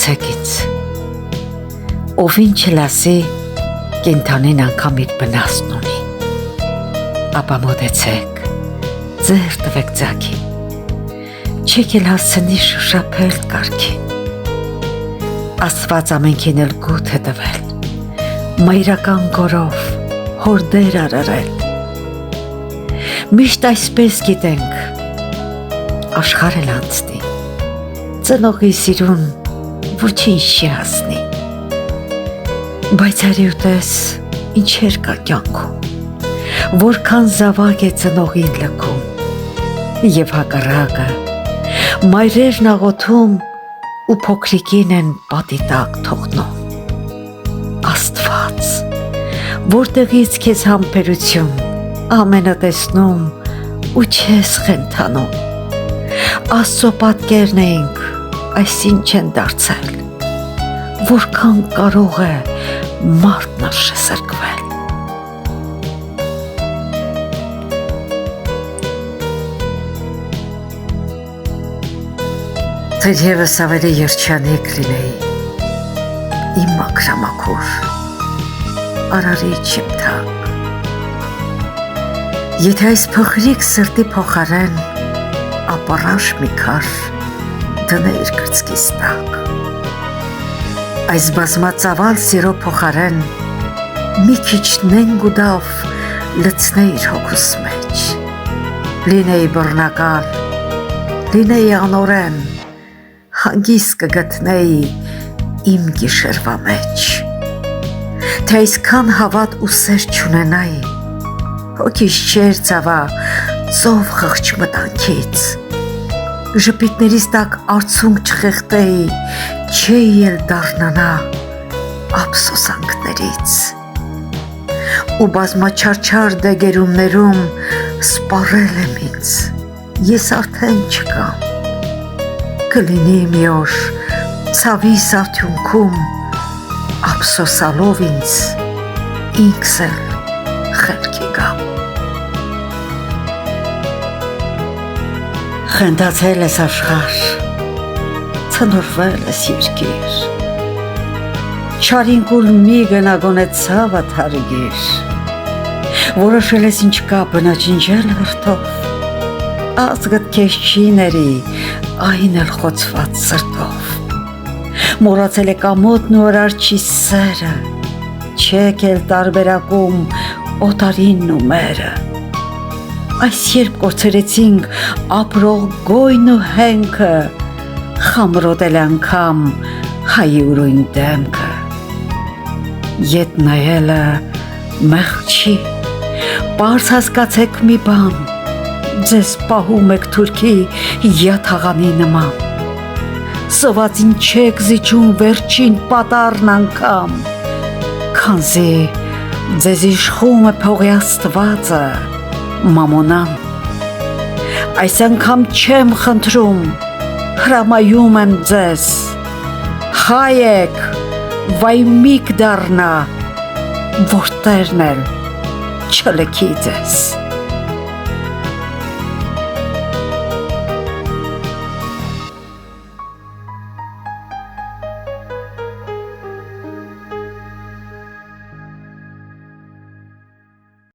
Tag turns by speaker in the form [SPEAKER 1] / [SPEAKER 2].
[SPEAKER 1] Ասացեք ինձ, ով ինչ լասի կենթանին անգամ իր բնասն ունի, ապա մոտեցեք, ձեր տվեք ձագին, չեք էլ հասցնի շշափել կարգին, Աստված ամենքին էլ գութ է տվել, մայրական գորով հորդեր արարել, միշտ այսպես գիտենք, աշխարհ էլ անցնի, ծնողի սիրուն ոչինչ չի հասնի, բայց արի ուտես ինչեր կա կյանքում, որքան զավակ է ծնողին լքում, և հակառակը, մայրերն աղոթում ու փոքրիկին են պատի տակ թողնում, Աստված, որտեղից քեզ համբերություն, ամենը տեսնում ու չես խենթանում, Աստծո պատկերն էինք, այսինչ են դարձել, որքան կարող է մարդն արժեսրկվել։ Թերևս ավելի երջանիկ լինեի, իմ մաքրամաքուր, արարիչ իմ թակ, եթե այս փխրիկ սրտի փոխարեն ապարաշ մի քար դներ կրծքիս տակ, այս բազմածավալ սիրո փոխարեն մի քիչ նենգ ու դավ լցնեիր հոգուս մեջ, լինեի բռնակալ, լինեի անօրեն, հանգիստ կգտնեի իմ գիշերվա մեջ, թե այսքան հավատ ու սեր չունենայի, հոգիս չեր ծավա ծով խղճ մտանքից, ժպիտներիս տակ արցունք չխեղտեի, չէի էլ դառնանա ափսոսանքներից, ու բազմաչարչար դեգերումներում սպառել եմ ինձ, ես արդեն չկամ, կլինի մի օր ցավիս արդյունքում ափսոսալով ինձ ինքս էլ խելքի գամ։ Խնդացել ես աշխարհ, ցնորվել ես երկիր, չարին կուլ մի գնա գոնե ցավդ հարգիր, որոշել ես ինչ կա բնաջնջել հրթով, ազգդ քեզ չի ների, այն էլ խոցված սրտով, մոռացել է կամոտն ու արարչի սերը, չեք էլ տարբերակում օտարինն ու մերը, այս երբ կորցրեցինք ապրող գոյն ու հենքը, խամրոտել անգամ հայի ուրույն դեմքը, ետ նայելը մեղք չի, պարզ հասկացեք մի բան, ձեզ պահում եք թուրքի յաթաղանի նման, սովածին չեք զիջում վերջին պատառն անգամ, քանզի ձեզ իշխում է փողի Աստվածը, մամոնան, այս անգամ չեմ խնդրում, հրամայում եմ ձեզ, հայ եք, վայմիկ դառնա, որ տերն էլ չլքի ձեզ։